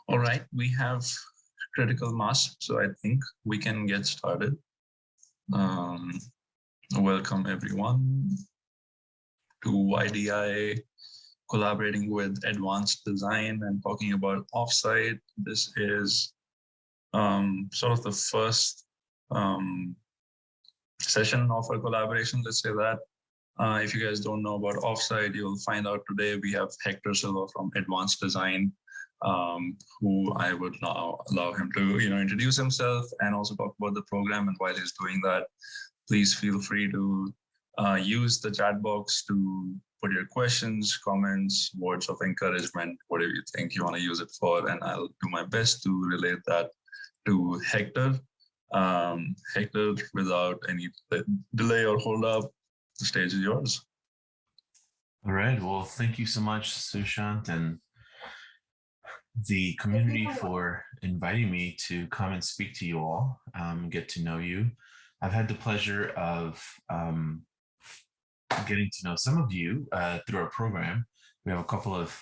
All right, we have critical mass, so I think we can get started. Um, Welcome everyone to YDI, collaborating with advanced design and talking about offsite. This is sort of the first um, session of our collaboration, let's say that. If you guys don't know about Offsite, you'll find out today. We have Hector Silva from Advanced Design, who I would now allow him to, introduce himself and also talk about the program. And while he's doing that, please feel free to use the chat box to put your questions, comments, words of encouragement, whatever you think you want to use it for. And I'll do my best to relate that to Hector. Hector, without any delay or hold up, the stage is yours. All right. Well, thank you so much, Sushant, and the community for inviting me to come and speak to you all, get to know you. I've had the pleasure of getting to know some of you through our program. We have a couple of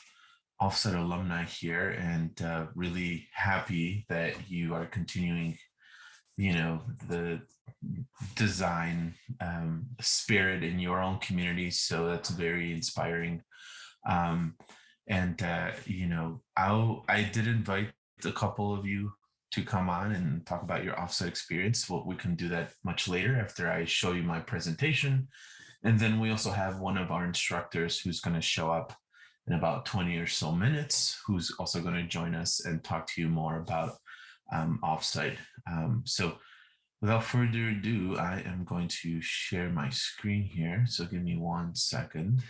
Offset alumni here, and really happy that you are continuing, the design spirit in your own community. So that's very inspiring. Um, and I did invite a couple of you to come on and talk about your offset experience. Well, we can do that much later after I show you my presentation. And then we also have one of our instructors who's going to show up in about 20 or so minutes, who's also going to join us and talk to you more about offsite. So without further ado, I am going to share my screen here. So give me 1 second.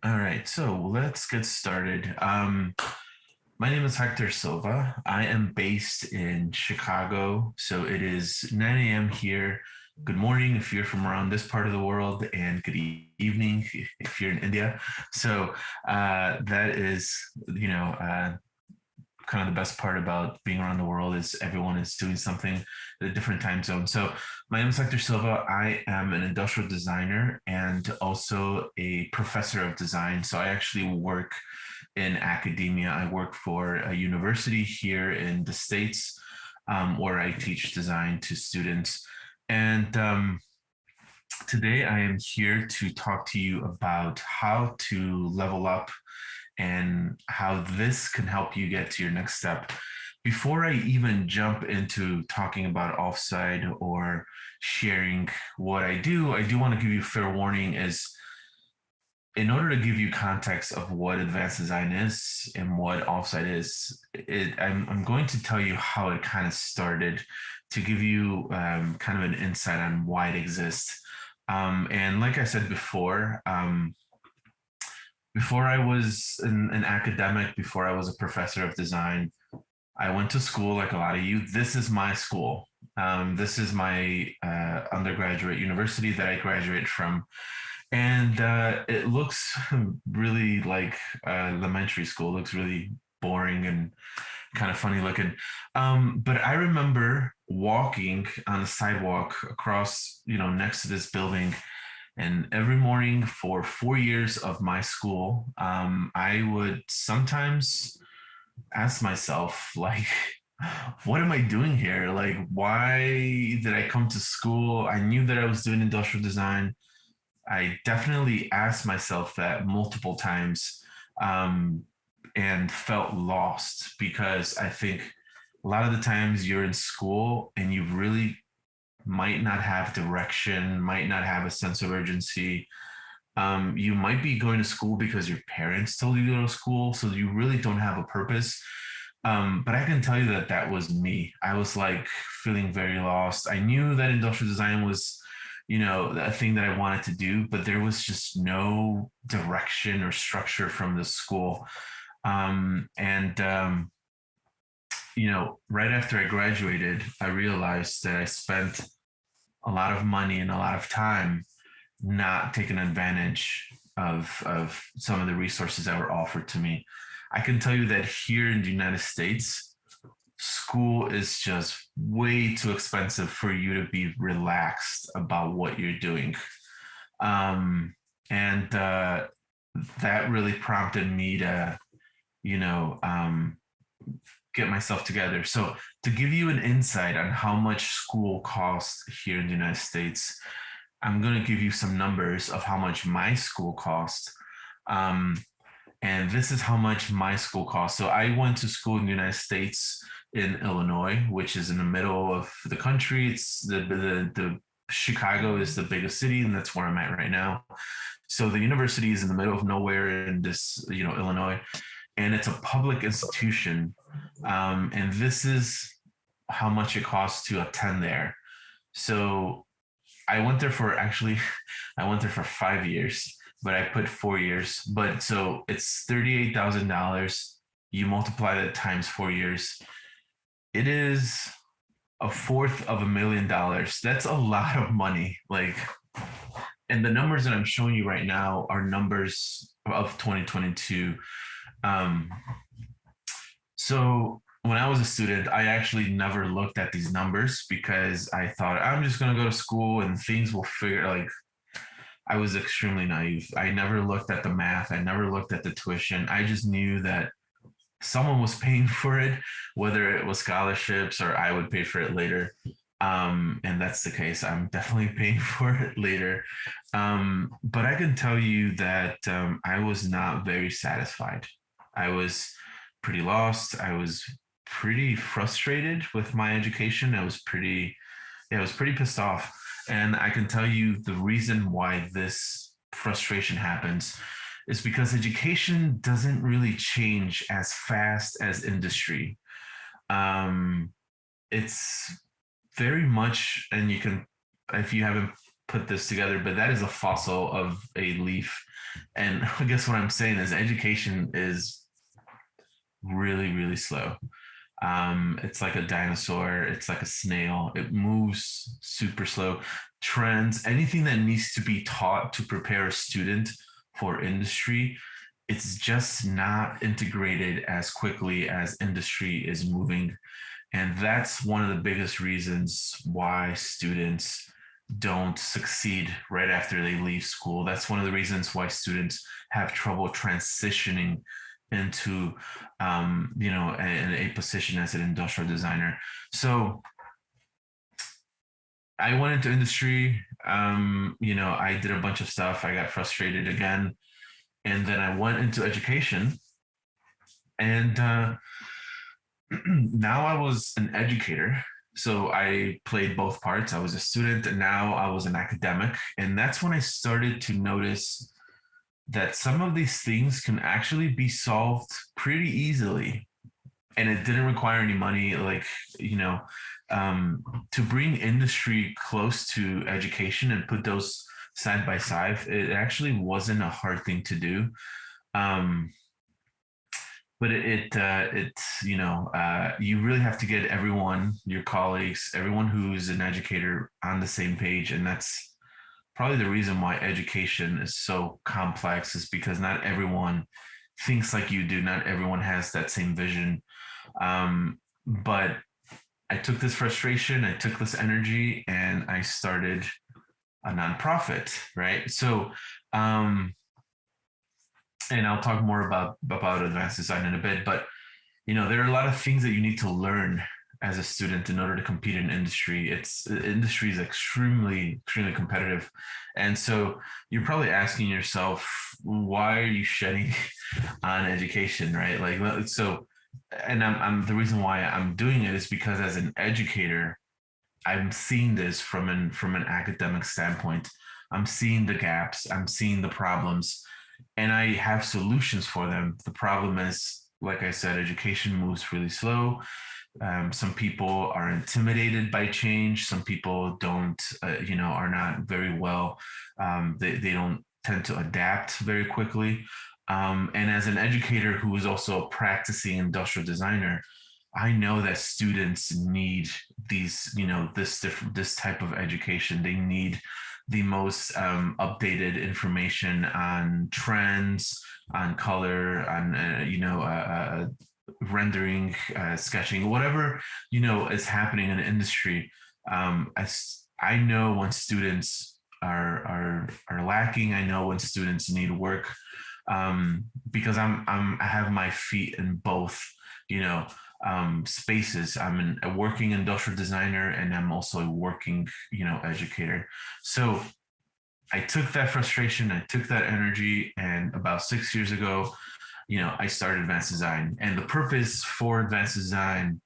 All right, so let's get started. My name is Hector Silva. I am based in Chicago. So it is 9 a.m. here. Good morning if you're from around this part of the world, and good evening if you're in India. So that is, kind of the best part about being around the world is everyone is doing something at a different time zone. So my name is Hector Silva. I am an industrial designer and also a professor of design. So I actually work in academia. I work for a university here in the States, where I teach design to students. And today I am here to talk to you about how to level up and how this can help you get to your next step. Before I even jump into talking about offsite or sharing what I do want to give you fair warning is in order to give you context of what advanced design is and what offsite is, I'm going to tell you how it kind of started to give you kind of an insight on why it exists. And like I said before I was an academic, before I was a professor of design, I went to school like a lot of you. This is my school. This is my undergraduate university that I graduated from. And it looks really like elementary school. It looks really boring and kind of funny looking. But I remember walking on the sidewalk across, next to this building. And every morning for 4 years of my school, I would sometimes ask myself, like, what am I doing here? Like, why did I come to school? I knew that I was doing industrial design. I definitely asked myself that multiple times, and felt lost because I think a lot of the times you're in school and you really might not have direction, might not have a sense of urgency. You might be going to school because your parents told you to go to school, so you really don't have a purpose. But I can tell you that that was me. I was like feeling very lost. I knew that industrial design was, a thing that I wanted to do, but there was just no direction or structure from the school. And right after I graduated, I realized that I spent a lot of money and a lot of time not taking advantage of some of the resources that were offered to me. I can tell you that here in the United States, school is just way too expensive for you to be relaxed about what you're doing. And that really prompted me to, get myself together. So to give you an insight on how much school costs here in the United States, I'm going to give you some numbers of how much my school cost. Um, and this is how much my school cost. So I went to school in the United States in Illinois, which is in the middle of the country. It's the Chicago is the biggest city, and that's where I'm at right now. So the university is in the middle of nowhere in this, Illinois, and it's a public institution. And this is how much it costs to attend there. So I went there for actually, I went there for 5 years, but I put 4 years. But so it's $38,000. You multiply that times 4 years. It is $250,000. That's a lot of money. Like, and the numbers that I'm showing you right now are numbers of 2022. So when I was a student, I actually never looked at these numbers because I thought I'm just going to go to school and things will figure. Like, I was extremely naive. I never looked at the math. I never looked at the tuition. I just knew that someone was paying for it, whether it was scholarships or I would pay for it later. And that's the case. I'm definitely paying for it later. But I can tell you that I was not very satisfied. I was pretty lost. I was pretty frustrated with my education. I was pretty pissed off. And I can tell you the reason why this frustration happens is because education doesn't really change as fast as industry. It's very much, and you can, if you haven't put this together, but that is a fossil of a leaf. And I guess what I'm saying is education is really, really slow. It's like a dinosaur. It's like a snail. It moves super slow. Trends, anything that needs to be taught to prepare a student for industry, it's just not integrated as quickly as industry is moving. And that's one of the biggest reasons why students don't succeed right after they leave school. That's one of the reasons why students have trouble transitioning into a position as an industrial designer. So I went into industry. I did a bunch of stuff. I got frustrated again, and then I went into education. And now I was an educator. So I played both parts. I was a student, and now I was an academic. And that's when I started to notice that some of these things can actually be solved pretty easily, and it didn't require any money. Like, to bring industry close to education and put those side by side, it actually wasn't a hard thing to do. But you really have to get everyone, your colleagues, everyone who's an educator on the same page. And that's probably the reason why education is so complex, is because not everyone thinks like you do. Not everyone has that same vision. But I took this frustration, I took this energy, and I started a nonprofit, right? So, and I'll talk more about advanced design in a bit, but there are a lot of things that you need to learn as a student in order to compete in industry. Industry is extremely competitive. And so you're probably asking yourself, why are you shedding on education, right? Like, so, and I'm the reason why I'm doing it is because as an educator, I'm seeing this from an academic standpoint. I'm seeing the gaps, I'm seeing the problems, and I have solutions for them. The problem is, like I said, education moves really slow. Some people are intimidated by change. Some people don't, are not very well. They don't tend to adapt very quickly. And as an educator who is also a practicing industrial designer, I know that students need this type of education. They need the most updated information on trends, on color, on rendering, sketching, whatever is happening in the industry. I know when students are lacking. I know when students need work, because I have my feet in both spaces. I'm a working industrial designer, and I'm also a working, educator. So I took that frustration, I took that energy, and about 6 years ago, I started advanced design. And the purpose for advanced design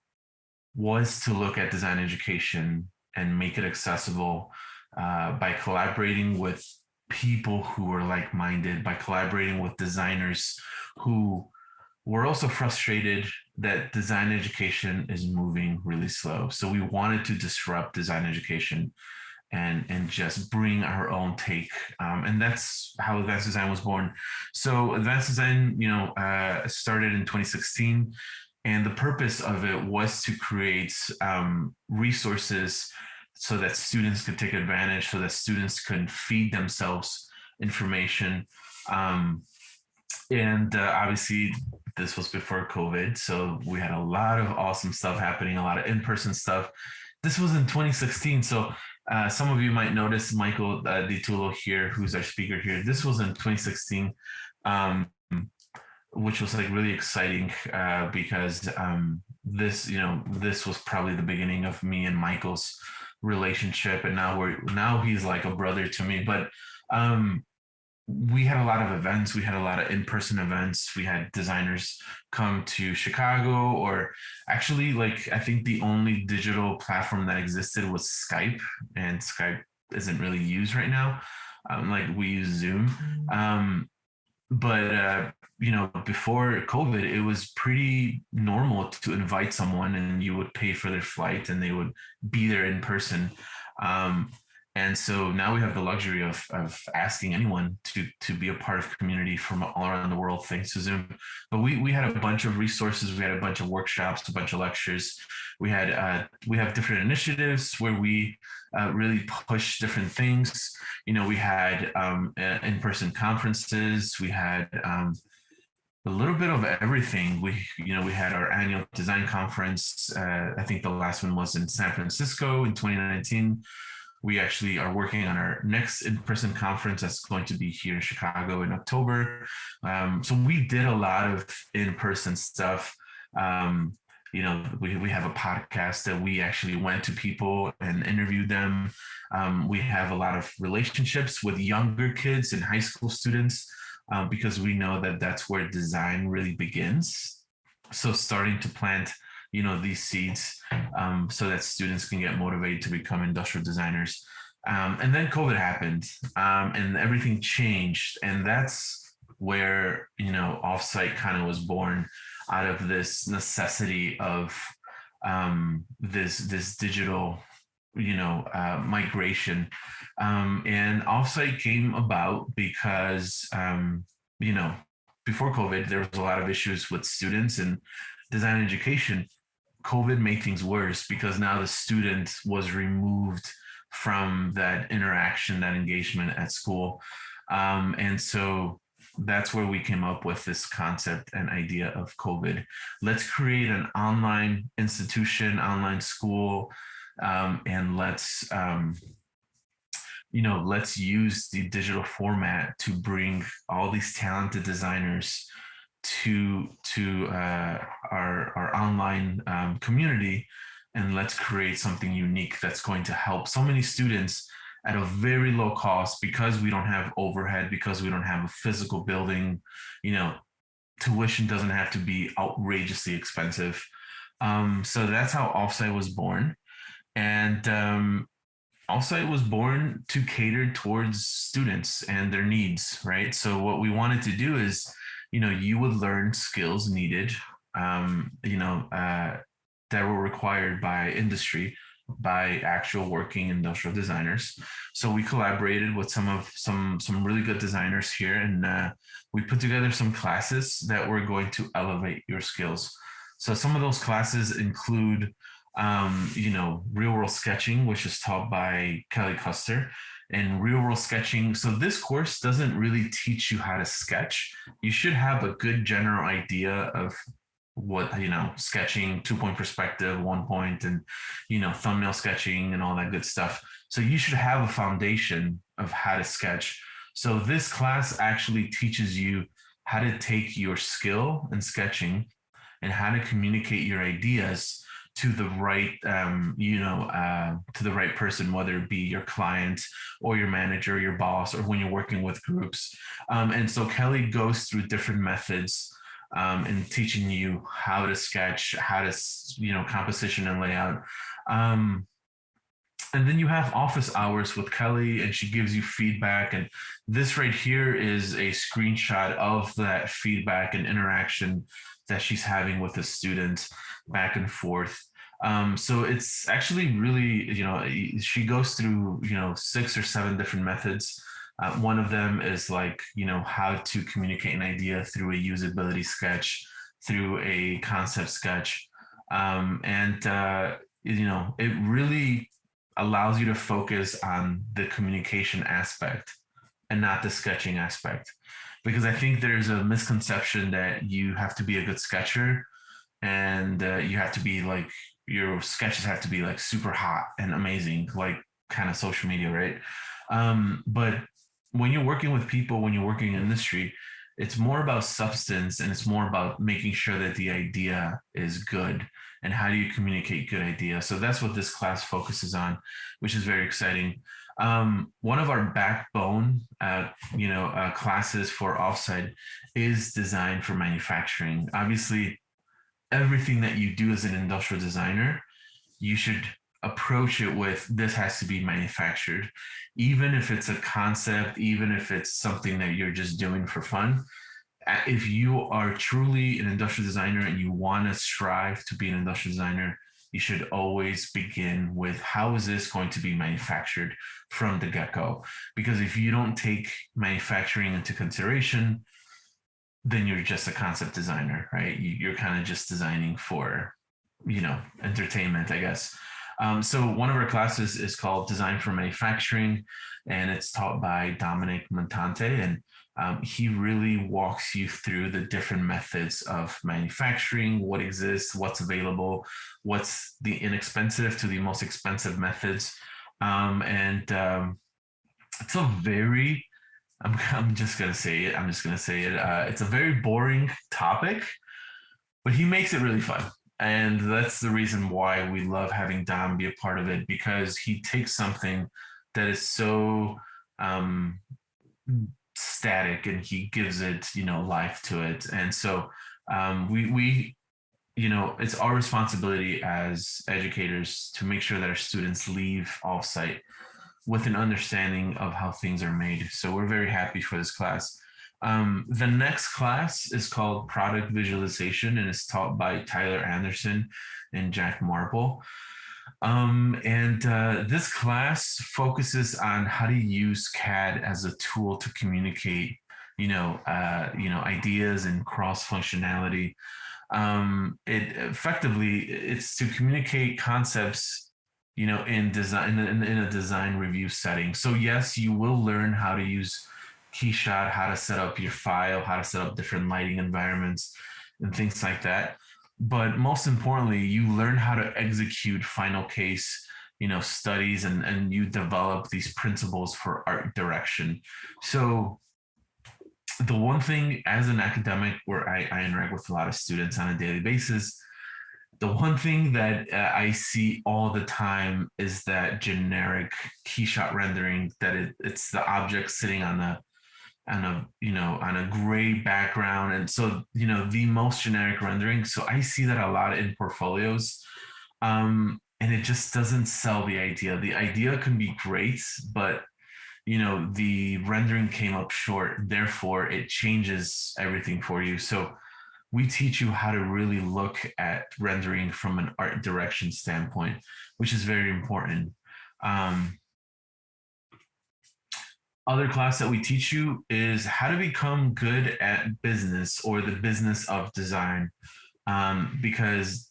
was to look at design education and make it accessible by collaborating with people who were like-minded, by collaborating with designers who were also frustrated that design education is moving really slow. So we wanted to disrupt design education and just bring our own take. And that's how advanced design was born. So advanced design, started in 2016. And the purpose of it was to create resources so that students could take advantage, so that students could feed themselves information. And obviously, this was before COVID. So we had a lot of awesome stuff happening, a lot of in-person stuff. This was in 2016. So some of you might notice Michael DiTullo here, who's our speaker here. This was in 2016. Which was like really exciting because this was probably the beginning of me and Michael's relationship, and now he's like a brother to me. But we had a lot of events. We had a lot of in-person events. We had designers come to Chicago, or actually, like, I think the only digital platform that existed was Skype, and Skype isn't really used right now. Like, we use Zoom. But before COVID, it was pretty normal to invite someone, and you would pay for their flight, and they would be there in person. And so now we have the luxury of asking anyone to be a part of community from all around the world thanks to Zoom. But we had a bunch of resources. We had a bunch of workshops, a bunch of lectures. We have different initiatives where we really push different things. We had in-person conferences. We had a little bit of everything. We had our annual design conference. I think the last one was in San Francisco in 2019. We actually are working on our next in-person conference that's going to be here in Chicago in October. So we did a lot of in-person stuff. We have a podcast that we actually went to people and interviewed them. We have a lot of relationships with younger kids and high school students because we know that that's where design really begins. So starting to plant these seeds so that students can get motivated to become industrial designers. And then COVID happened and everything changed. And that's where, Offsite kind of was born, out of this necessity of this digital, migration. And Offsite came about because, before COVID, there was a lot of issues with students and design education. COVID made things worse because now the student was removed from that interaction, that engagement at school. And so that's where we came up with this concept and idea of COVID. Let's create an online institution, online school, and let's use the digital format to bring all these talented designers to our online community, and let's create something unique that's going to help so many students at a very low cost, because we don't have overhead, because we don't have a physical building. Tuition doesn't have to be outrageously expensive. So that's how Offsite was born. And Offsite was born to cater towards students and their needs, right? So what we wanted to do is, you would learn skills needed, that were required by industry, by actual working industrial designers. So we collaborated with some really good designers here, and we put together some classes that were going to elevate your skills. So some of those classes include, real world sketching, which is taught by Kelly Custer. And real world sketching, so this course doesn't really teach you how to sketch. You should have a good general idea of what, sketching, 2-point perspective, 1-point, and, thumbnail sketching and all that good stuff. So you should have a foundation of how to sketch. So this class actually teaches you how to take your skill in sketching and how to communicate your ideas to the right, to the right person, whether it be your client or your manager, your boss, or when you're working with groups. And so Kelly goes through different methods and teaching you how to sketch, how to, composition and layout. And then you have office hours with Kelly, and she gives you feedback. And this right here is a screenshot of that feedback and interaction that she's having with the students back and forth. So it's actually really, she goes through, 6 or 7 different methods. One of them is like, how to communicate an idea through a usability sketch, through a concept sketch. It really allows you to focus on the communication aspect and not the sketching aspect. Because I think there's a misconception that you have to be a good sketcher, and you have to be like, your sketches have to be like super hot and amazing, like kind of social media, right? But when you're working with people, when you're working in industry, it's more about substance, and it's more about making sure that the idea is good, and how do you communicate good idea. So that's what this class focuses on, which is very exciting. One of our backbone, classes for Offsite is design for manufacturing. Obviously, everything that you do as an industrial designer, you should approach it with, this has to be manufactured. Even if it's a concept, even if it's something that you're just doing for fun, if you are truly an industrial designer and you want to strive to be an industrial designer, you should always begin with, how is this going to be manufactured from the get-go? Because if you don't take manufacturing into consideration, then you're just a concept designer, right? You're kind of just designing for, entertainment, I guess. So one of our classes is called Design for Manufacturing, and it's taught by Dominic Montante. And he really walks you through the different methods of manufacturing, what exists, what's available, what's the inexpensive to the most expensive methods. It's a very, I'm just going to say it. It's a very boring topic, but he makes it really fun. And that's the reason why we love having Dom be a part of it, because he takes something that is so static and he gives it, life to it. And so it's our responsibility as educators to make sure that our students leave Offsite with an understanding of how things are made. So we're very happy for this class. The next class is called Product Visualization, and it's taught by Tyler Anderson and Jack Marple. This class focuses on how to use CAD as a tool to communicate, ideas and cross functionality. It's to communicate concepts, in design, in a design review setting. So yes, you will learn how to use Keyshot, how to set up your file, how to set up different lighting environments and things like that. But most importantly, you learn how to execute final case, studies, and you develop these principles for art direction. So the one thing as an academic, where I interact with a lot of students on a daily basis, the one thing that I see all the time is that generic Keyshot rendering, that it's the object sitting on a gray background. And so, the most generic rendering. So I see that a lot in portfolios. And it just doesn't sell the idea. The idea can be great, but the rendering came up short. Therefore, it changes everything for you. So we teach you how to really look at rendering from an art direction standpoint, which is very important. Other class that we teach you is how to become good at business, or the business of design. Because,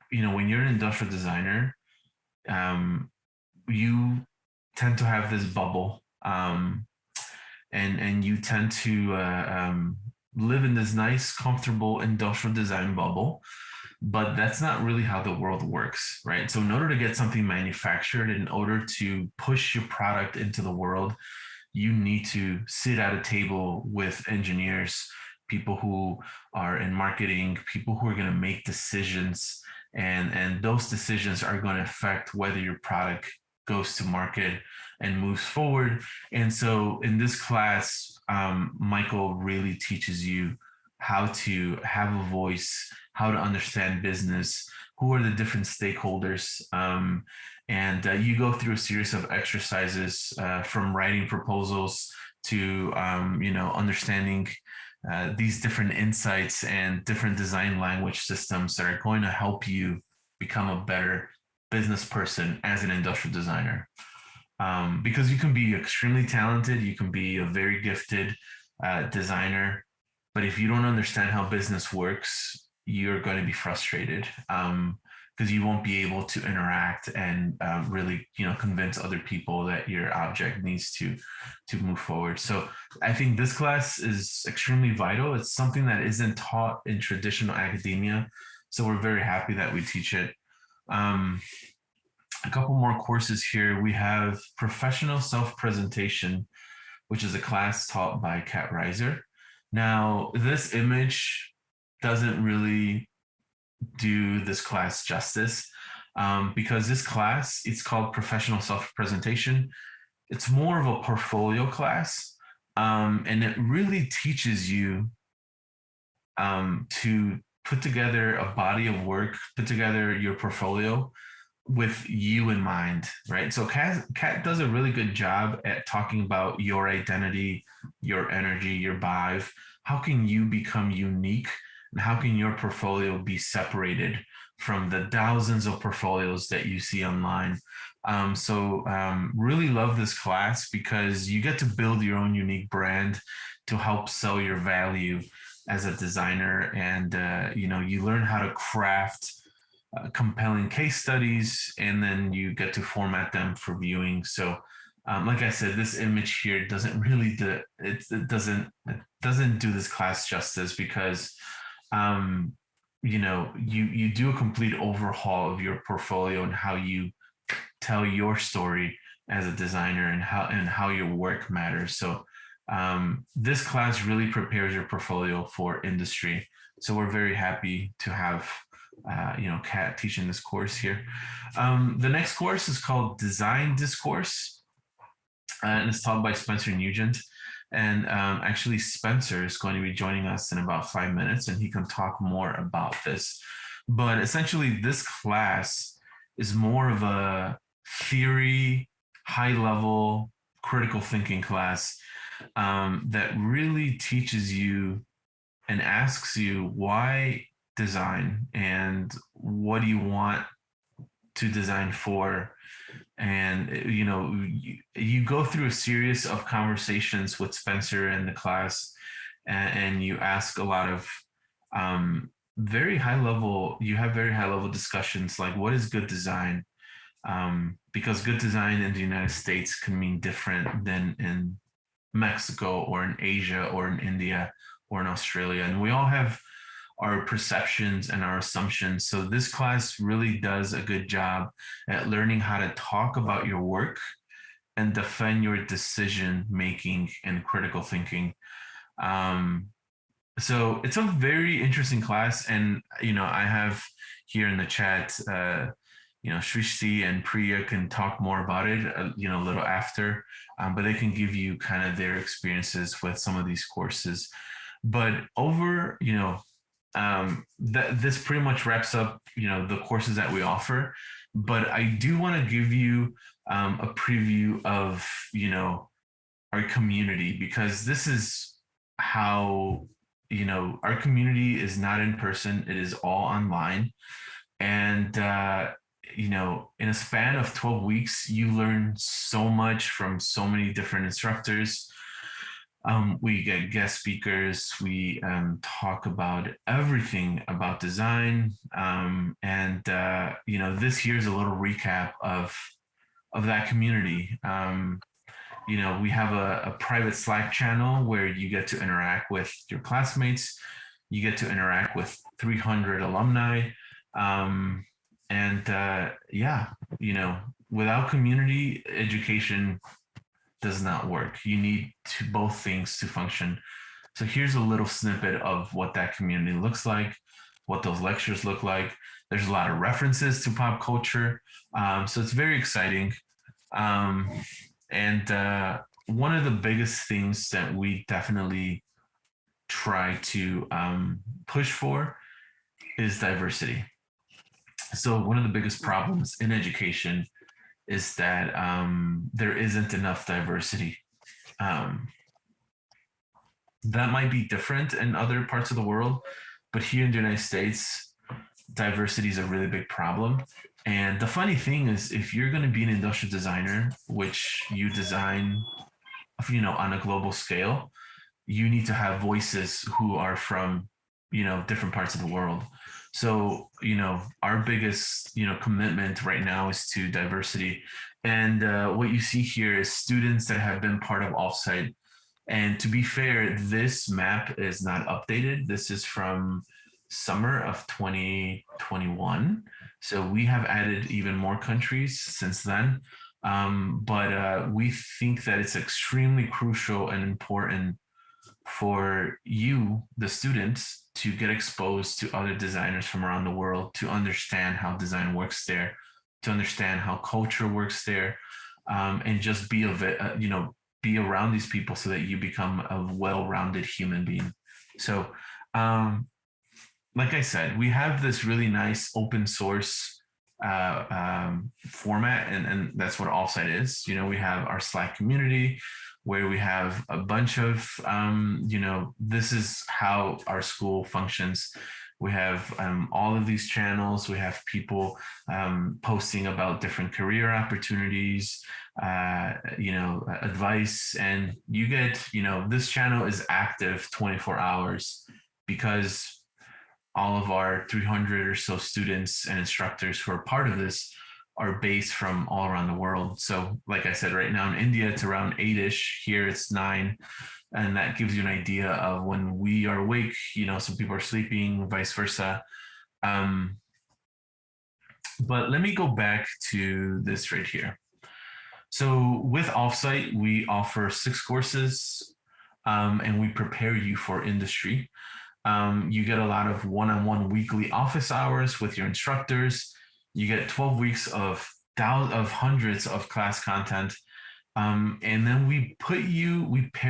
when you're an industrial designer, you tend to have this bubble, and you tend to live in this nice, comfortable industrial design bubble. But that's not really how the world works, right? So in order to get something manufactured, in order to push your product into the world, you need to sit at a table with engineers people who are in marketing, people who are going to make decisions, and those decisions are going to affect whether your product goes to market and moves forward. And so in this class, Michael really teaches you how to have a voice, how to understand business, who are the different stakeholders. And you go through a series of exercises from writing proposals to, understanding these different insights and different design language systems that are going to help you become a better business person as an industrial designer. Because you can be extremely talented, you can be a very gifted designer, but if you don't understand how business works, you're going to be frustrated because you won't be able to interact and really, convince other people that your object needs to move forward. So I think this class is extremely vital. It's something that isn't taught in traditional academia, so we're very happy that we teach it. A couple more courses here. We have Professional Self-Presentation, which is a class taught by Kat Reiser. Now, this image doesn't really do this class justice because this class, it's called Professional Self-Presentation. It's more of a portfolio class, and it really teaches you to put together a body of work, put together your portfolio with you in mind, right? So Kat does a really good job at talking about your identity, your energy, your vibe. How can you become unique, and how can your portfolio be separated from the thousands of portfolios that you see online? So really love this class because you get to build your own unique brand to help sell your value as a designer, and you learn how to craft compelling case studies, and then you get to format them for viewing. So like I said, this image here doesn't really it doesn't do this class justice because you do a complete overhaul of your portfolio and how you tell your story as a designer, and how your work matters. So this class really prepares your portfolio for industry. So we're very happy to have Kat teaching this course here. The next course is called Design Discourse, and it's taught by Spencer Nugent. And actually, Spencer is going to be joining us in about 5 minutes, and he can talk more about this. But essentially, this class is more of a theory, high-level, critical thinking class that really teaches you and asks you why design, and what do you want to design for. And you go through a series of conversations with Spencer in the class, and you ask a lot of very high level discussions, like what is good design, because good design in the United States can mean different than in Mexico or in Asia or in India or in Australia, and we all have our perceptions and our assumptions. So this class really does a good job at learning how to talk about your work and defend your decision making and critical thinking. So it's a very interesting class, and I have here in the chat, Shrishti and Priya can talk more about it, a little after, but they can give you kind of their experiences with some of these courses. But over, this pretty much wraps up, the courses that we offer. But I do want to give you a preview of, our community, because this is how, our community is not in person. It is all online. And, in a span of 12 weeks, you learn so much from so many different instructors. We get guest speakers. We talk about everything about design. This here's a little recap of that community. We have a private Slack channel where you get to interact with your classmates. You get to interact with 300 alumni. Without community, education does not work. You need both things to function. So here's a little snippet of what that community looks like, what those lectures look like. There's a lot of references to pop culture. So it's very exciting. Um, and one of the biggest things that we definitely try to push for is diversity. So one of the biggest problems in education is that there isn't enough diversity. Um, that might be different in other parts of the world, but here in the United States, diversity is a really big problem. And the funny thing is, if you're going to be an industrial designer, which you design, on a global scale, you need to have voices who are from, different parts of the world. So, our biggest, commitment right now is to diversity. And what you see here is students that have been part of Offsite. And to be fair, this map is not updated. This is from summer of 2021. So we have added even more countries since then. But we think that it's extremely crucial and important for you, the students, to get exposed to other designers from around the world, to understand how design works there, to understand how culture works there, and just be around these people so that you become a well-rounded human being. So, like I said, we have this really nice open source format, and that's what Offsite is. We have our Slack community where we have a bunch of, this is how our school functions. We have all of these channels. We have people posting about different career opportunities, advice, and you get, this channel is active 24 hours because all of our 300 or so students and instructors who are part of this are based from all around the world. So like I said, right now in India, it's around 8-ish. Here it's 9. And that gives you an idea of when we are awake, some people are sleeping, vice versa. But let me go back to this right here. So with Offsite, we offer 6 courses and we prepare you for industry. You get a lot of one-on-one weekly office hours with your instructors. You get 12 weeks of hundreds of class content. And then we pair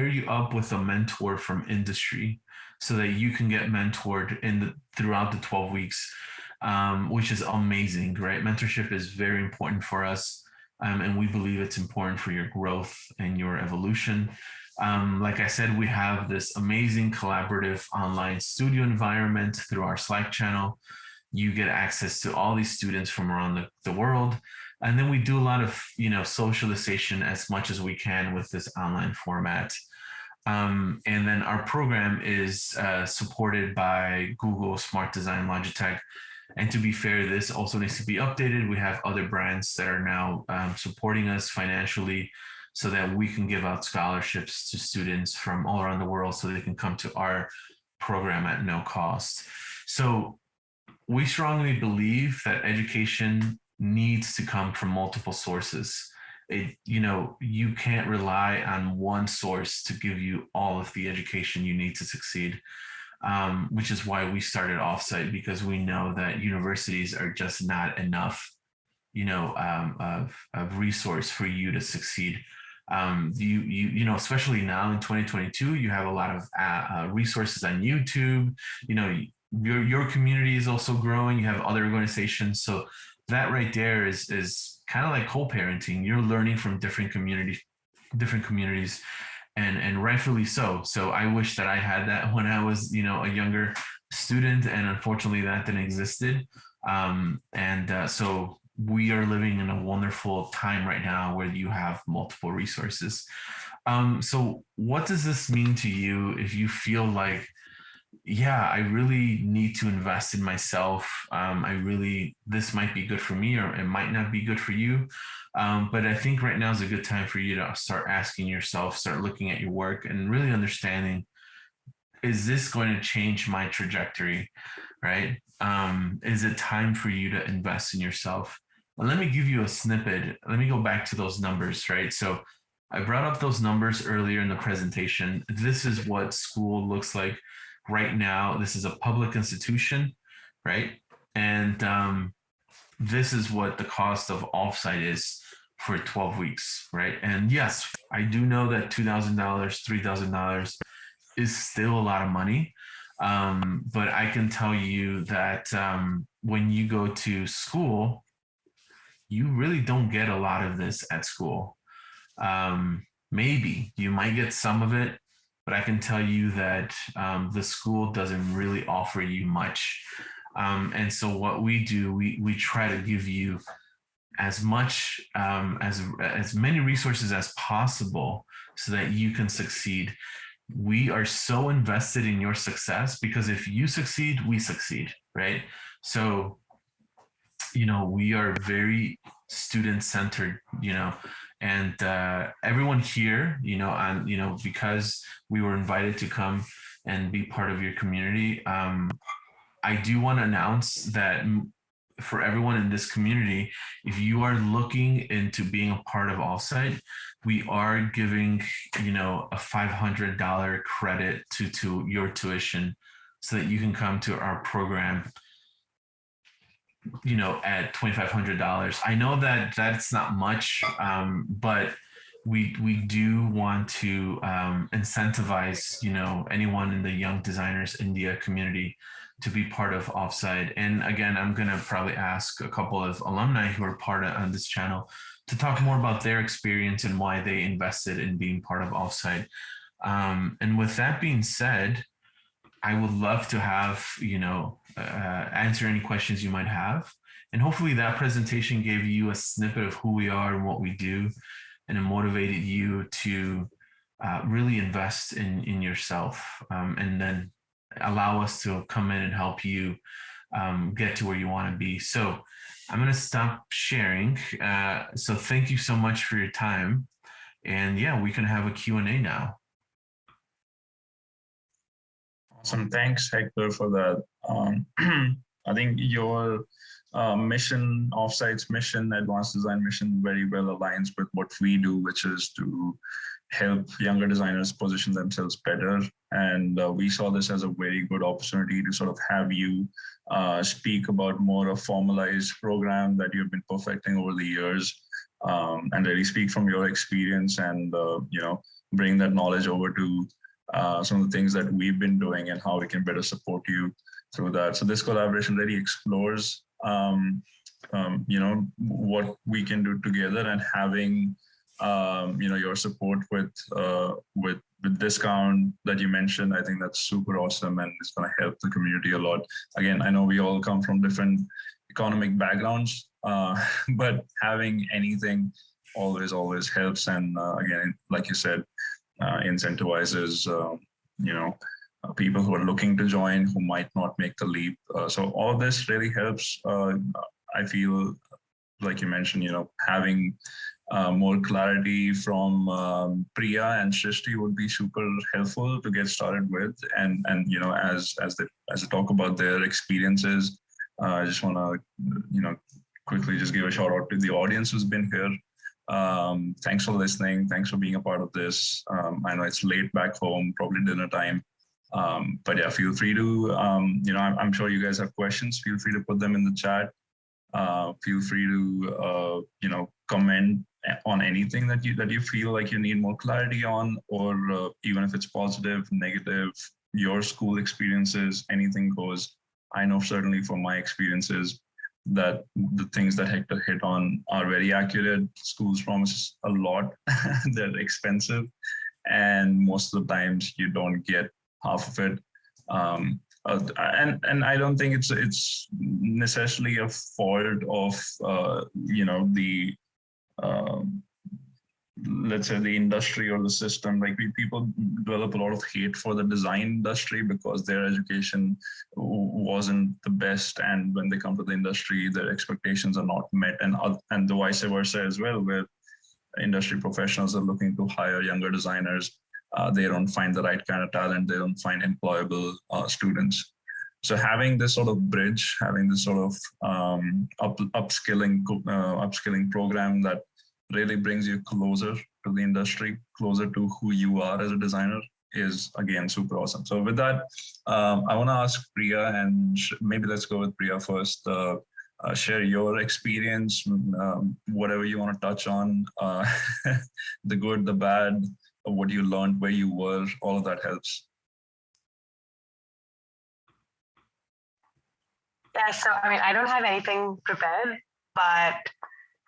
you up with a mentor from industry so that you can get mentored throughout the 12 weeks, which is amazing, right? Mentorship is very important for us. And we believe it's important for your growth and your evolution. Like I said, we have this amazing collaborative online studio environment through our Slack channel. You get access to all these students from around the world. And then we do a lot of, socialization as much as we can with this online format. And then our program is supported by Google, Smart Design, Logitech. And to be fair, this also needs to be updated. We have other brands that are now supporting us financially so that we can give out scholarships to students from all around the world so they can come to our program at no cost. So we strongly believe that education needs to come from multiple sources. You can't rely on one source to give you all of the education you need to succeed, which is why we started Offsite, because we know that universities are just not enough, of resource for you to succeed. Especially now in 2022, you have a lot of resources on YouTube. Your community is also growing. You have other organizations, so that right there is kind of like co-parenting. You're learning from different communities, and rightfully so. So I wish that I had that when I was, a younger student, and unfortunately that didn't existed. So we are living in a wonderful time right now where you have multiple resources. So what does this mean to you if you feel like, yeah, I really need to invest in myself. This might be good for me, or it might not be good for you. But I think right now is a good time for you to start asking yourself, start looking at your work and really understanding, is this going to change my trajectory, right? Is it time for you to invest in yourself? Well, let me give you a snippet. Let me go back to those numbers, right? So I brought up those numbers earlier in the presentation. This is what school looks like right now. This is a public institution, right? And this is what the cost of offsite is for 12 weeks, right? And yes, I do know that $2,000, $3,000 is still a lot of money. But I can tell you that when you go to school, you really don't get a lot of this at school. Maybe you might get some of it, but I can tell you that the school doesn't really offer you much. And so what we do, we try to give you as much as many resources as possible so that you can succeed. We are so invested in your success because if you succeed, we succeed, right? So we are very student centered, and everyone here, and because we were invited to come and be part of your community. I do want to announce that for everyone in this community, if you are looking into being a part of Offsite, we are giving, a $500 credit to your tuition so that you can come to our program, at $2,500. I know that that's not much, but we do want to incentivize, anyone in the Young Designers India community to be part of Offsite. And again, I'm going to probably ask a couple of alumni who are part of this channel to talk more about their experience and why they invested in being part of Offsite. And with that being said, I would love to have, answer any questions you might have. And hopefully that presentation gave you a snippet of who we are and what we do, and it motivated you to really invest in yourself, and then allow us to come in and help you get to where you want to be. So I'm going to stop sharing. So thank you so much for your time. And yeah, we can have a Q&A now. Awesome. Thanks, Hector, for that. I think your mission, Offsite's mission, advanced design mission, very well aligns with what we do, which is to help younger designers position themselves better. And we saw this as a very good opportunity to sort of have you speak about more a formalized program that you've been perfecting over the years, and really speak from your experience and, bring that knowledge over to some of the things that we've been doing and how we can better support you through that. So this collaboration really explores, what we can do together, and having, your support with discount that you mentioned. I think that's super awesome, and it's going to help the community a lot. Again, I know we all come from different economic backgrounds, but having anything always helps. And again, like you said, incentivizes, people who are looking to join who might not make the leap. So all of this really helps. I feel like you mentioned, having more clarity from Priya and Shrishti would be super helpful to get started with. And as they talk about their experiences, I just want to quickly just give a shout out to the audience who's been here. Thanks for listening. Thanks for being a part of this. I know it's late back home, probably dinner time. But yeah, feel free to, I'm sure you guys have questions. Feel free to put them in the chat. Feel free to, comment on anything that you feel like you need more clarity on, or even if it's positive, negative, your school experiences, anything goes. I know certainly from my experiences that the things that Hector hit on are very accurate. Schools promise a lot. They're expensive, and most of the times you don't get half of it. And I don't think it's necessarily a fault of the let's say the industry or the system. Like people develop a lot of hate for the design industry because their education wasn't the best, and when they come to the industry, their expectations are not met, and the vice versa as well, where industry professionals are looking to hire younger designers. They don't find the right kind of talent. They don't find employable students. So having this sort of bridge, having this sort of upskilling program that really brings you closer to the industry, closer to who you are as a designer is again super awesome. So with that, I want to ask Priya, and maybe let's go with Priya first. Share your experience, whatever you want to touch on, the good, the bad, what you learned, where you were, all of that helps. Yeah, so I mean, I don't have anything prepared, but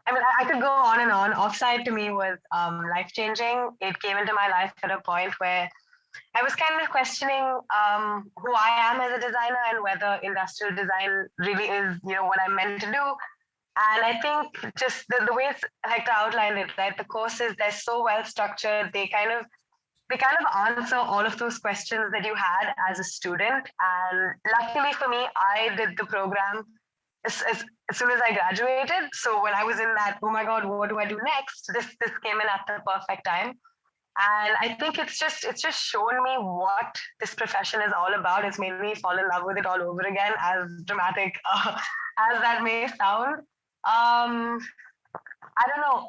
I mean, I could go on and on. Offsite to me was life-changing. It came into my life at a point where I was kind of questioning who I am as a designer and whether industrial design really is, what I'm meant to do. And I think just the way Hector outlined it, right? The courses, they're so well structured. They kind of answer all of those questions that you had as a student. And luckily for me, I did the program as soon as I graduated. So when I was in that, oh my God, what do I do next? This came in at the perfect time. And I think it's just shown me what this profession is all about. It's made me fall in love with it all over again, as dramatic as that may sound. I don't know,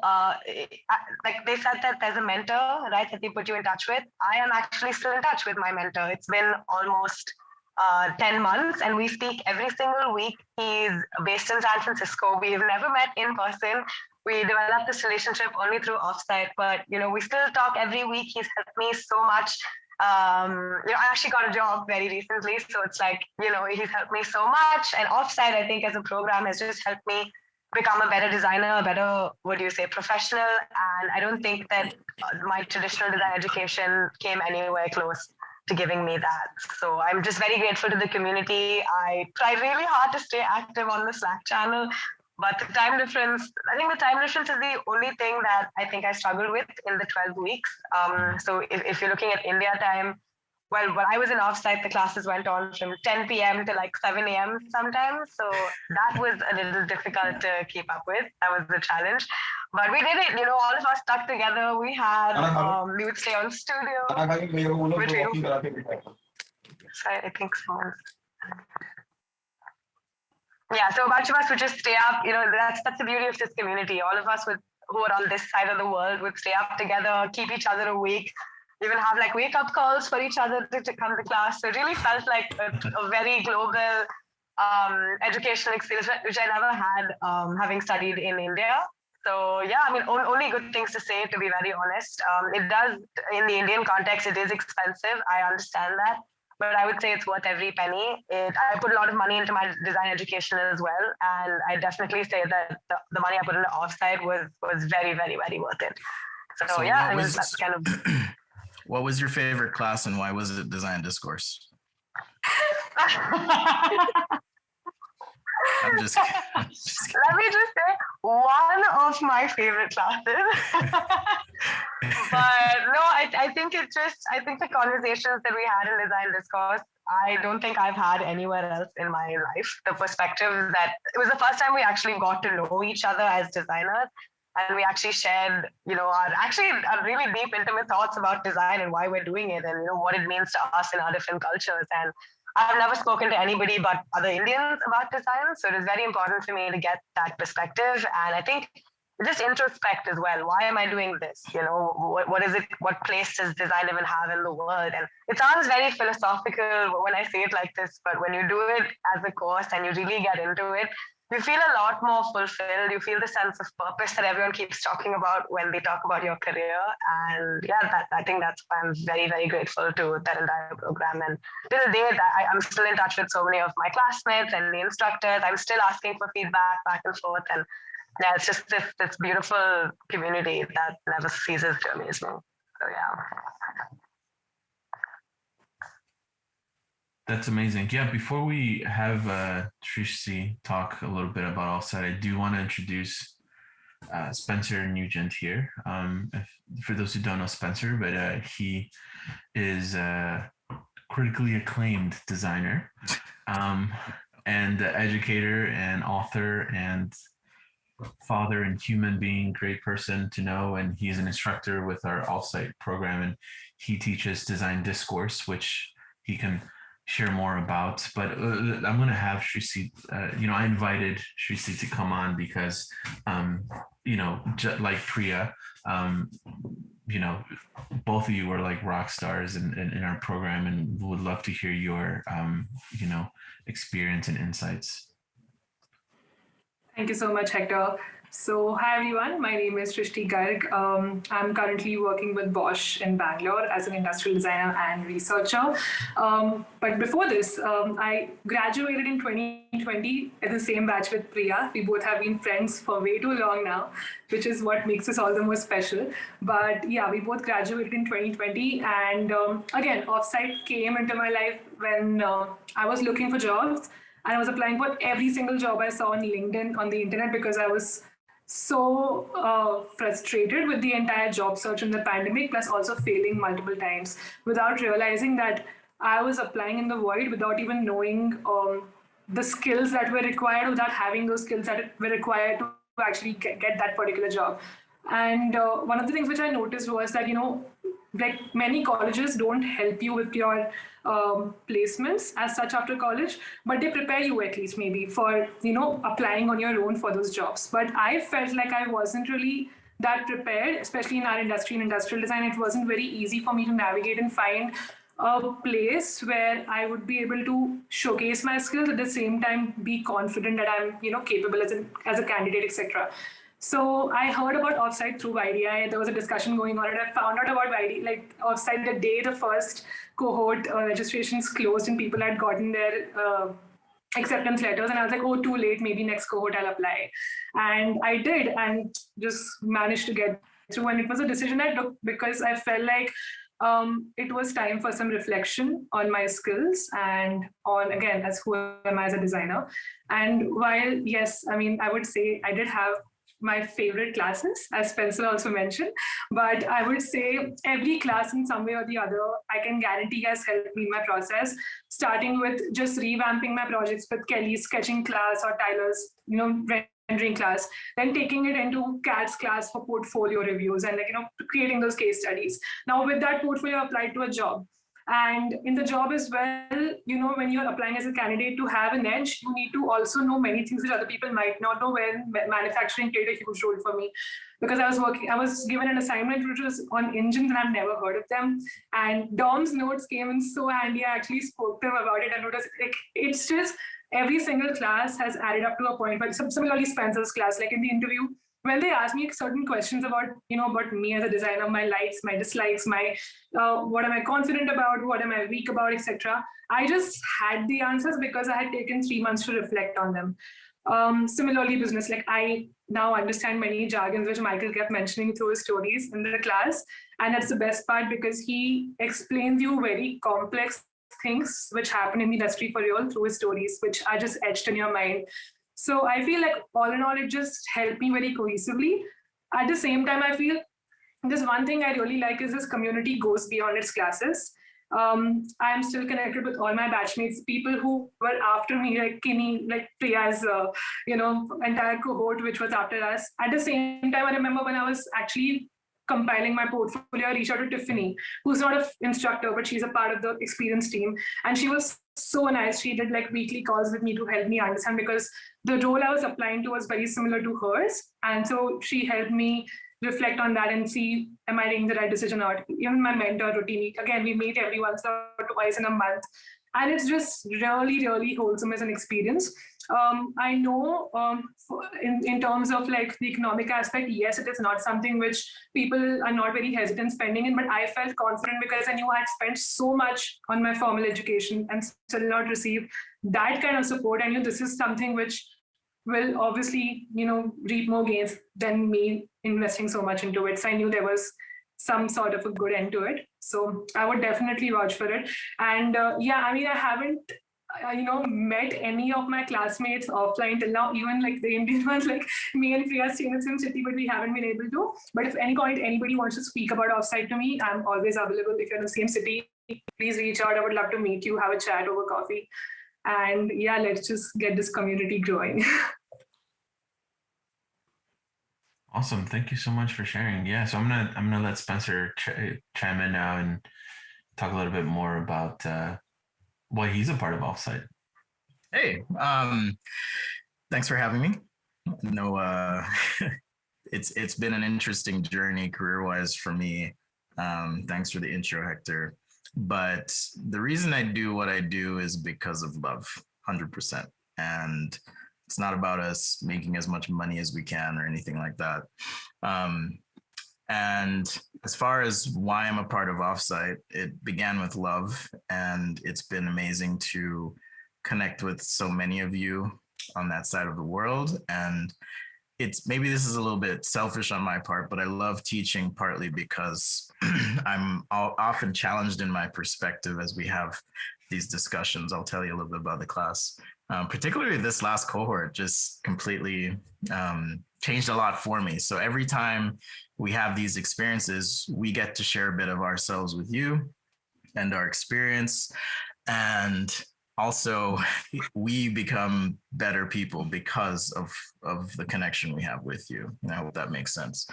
like they said that there's a mentor, right, that they put you in touch with. I am actually still in touch with my mentor. It's been almost 10 months and we speak every single week. He's based in San Francisco. We've never met in person. We developed this relationship only through Offsite, but we still talk every week. He's helped me so much. I actually got a job very recently, so it's like, he's helped me so much. And Offsite, I think, as a program has just helped me become a better designer, a better, professional. And I don't think that my traditional design education came anywhere close to giving me that. So I'm just very grateful to the community. I try really hard to stay active on the Slack channel, but the time difference, I think the time difference is the only thing that I think I struggled with in the 12 weeks. So if you're looking at India time, well, when I was in Offsite, the classes went on from 10 p.m. to like 7 a.m. sometimes. So that was a little difficult to keep up with. That was the challenge. But we did it, all of us stuck together. We had, we would stay on studio. Sorry, I think someone's. Yeah, so a bunch of us would just stay up. That's the beauty of this community. All of us who are on this side of the world would stay up together, keep each other awake, even have like wake up calls for each other to come to class. So it really felt like a very global educational experience, which I never had having studied in India. So yeah, I mean, only good things to say, to be very honest. It does, in the Indian context, it is expensive. I understand that. But I would say it's worth every penny. I put a lot of money into my design education as well. And I definitely say that the money I put into Offsite was very, very, very worth it. So yeah, I mean, that's kind of... What was your favorite class and why was it design discourse? I'm just kidding. Let me just say, one of my favorite classes. But no, I think the conversations that we had in design discourse, I don't think I've had anywhere else in my life. The perspective that it was the first time we actually got to know each other as designers. And we actually shared, our really deep, intimate thoughts about design and why we're doing it and, what it means to us in our different cultures. And I've never spoken to anybody but other Indians about design. So it is very important for me to get that perspective. And I think just introspect as well. Why am I doing this? What is it? What place does design even have in the world? And it sounds very philosophical when I say it like this, but when you do it as a course and you really get into it, you feel a lot more fulfilled. You feel the sense of purpose that everyone keeps talking about when they talk about your career. And yeah, I think that's why I'm very, very grateful to that entire program. And to the day, I'm still in touch with so many of my classmates and the instructors. I'm still asking for feedback back and forth. And yeah, it's just this beautiful community that never ceases to amaze me. So yeah. That's amazing. Yeah, before we have Trishti talk a little bit about Offsite, I do want to introduce Spencer Nugent here. For those who don't know Spencer, but he is a critically acclaimed designer and educator and author and father and human being, great person to know. And he's an instructor with our Offsite program, and he teaches design discourse, which he can share more about, but I'm going to have Shrisi, I invited Shrisi to come on because, like Priya, both of you were like rock stars in our program, and would love to hear your, experience and insights. Thank you so much, Hector. So, hi everyone, my name is Shrishti Garg. I'm currently working with Bosch in Bangalore as an industrial designer and researcher. But before this, I graduated in 2020 at the same batch with Priya. We both have been friends for way too long now, which is what makes us all the more special. But yeah, we both graduated in 2020. And again, Offsite came into my life when I was looking for jobs. And I was applying for every single job I saw on LinkedIn, on the internet, because I was so frustrated with the entire job search in the pandemic, plus also failing multiple times without realizing that I was applying in the void without even knowing the skills that were required, without having those skills that were required to actually get that particular job. And one of the things which I noticed was that, like many colleges don't help you with your placements as such after college, but they prepare you at least maybe for, applying on your own for those jobs. But I felt like I wasn't really that prepared, especially in our industry, in industrial design. It wasn't very easy for me to navigate and find a place where I would be able to showcase my skills, at the same time be confident that I'm, capable as a candidate, etc. So I heard about Offsite through YDI. There was a discussion going on, and I found out about YDI, like Offsite, the day the first cohort registrations closed and people had gotten their acceptance letters. And I was like, oh, too late, maybe next cohort I'll apply. And I did, and just managed to get through. And it was a decision I took because I felt like it was time for some reflection on my skills and on, again, as who am I as a designer. And while, yes, I would say I did have my favorite classes, as Spencer also mentioned. But I would say every class in some way or the other, I can guarantee has helped me in my process, starting with just revamping my projects with Kelly's sketching class or Tyler's, rendering class, then taking it into Kat's class for portfolio reviews and creating those case studies. Now with that portfolio applied to a job. And in the job as well, when you're applying as a candidate, to have an edge, you need to also know many things which other people might not know, where manufacturing played a huge role for me. Because I was given an assignment which was on engines and I've never heard of them. And Dom's notes came in so handy. I actually spoke to him about it, and it was like, it's just every single class has added up to a point. But similarly, Spencer's class, like in the interview, when they ask me certain questions about, about me as a designer, my likes, my dislikes, my what am I confident about, what am I weak about, etc., I just had the answers because I had taken 3 months to reflect on them. Similarly, business, like I now understand many jargons which Michael kept mentioning through his stories in the class. And that's the best part, because he explains you very complex things which happen in the industry for real through his stories, which are just etched in your mind. So I feel like all in all, it just helped me very cohesively. At the same time, I feel this one thing I really like is this community goes beyond its classes. I am still connected with all my batchmates, people who were after me, like Kinney, like Priya's, entire cohort, which was after us. At the same time, I remember when I was actually compiling my portfolio, I reached out to Tiffany, who's not an instructor, but she's a part of the experience team. And she was so nice. She did like weekly calls with me to help me understand, because the role I was applying to was very similar to hers. And so she helped me reflect on that and see, am I making the right decision or not? Even my mentor routine, again, we meet every once or twice in a month. And it's just really, really wholesome as an experience. I know in terms of like the economic aspect, yes, it is not something which people are not very hesitant spending in, but I felt confident because I knew I had spent so much on my formal education and still not receive that kind of support. I knew this is something which will obviously, reap more gains than me investing so much into it. So I knew there was some sort of a good end to it. So I would definitely vouch for it. And I haven't met any of my classmates offline till now, even like the Indian ones, like me and Priya stay in the same city, but we haven't been able to. But if any point anybody wants to speak about Offsite to me, I'm always available. If you're in the same city, please reach out. I would love to meet you, have a chat over coffee. And yeah, let's just get this community growing. Awesome. Thank you so much for sharing. Yeah. So I'm gonna let Spencer chime in now and talk a little bit more about Well, he's a part of Offsite. Hey, thanks for having me. No, it's been an interesting journey career-wise for me. Thanks for the intro, Hector. But the reason I do what I do is because of love, 100%. And it's not about us making as much money as we can or anything like that. And as far as why I'm a part of Offsite, it began with love, and it's been amazing to connect with so many of you on that side of the world. And it's maybe this is a little bit selfish on my part, but I love teaching partly because I'm often challenged in my perspective as we have these discussions. I'll tell you a little bit about the class. Particularly this last cohort just completely changed a lot for me. So every time we have these experiences, we get to share a bit of ourselves with you and our experience. And also, we become better people because of the connection we have with you. And I hope that makes sense.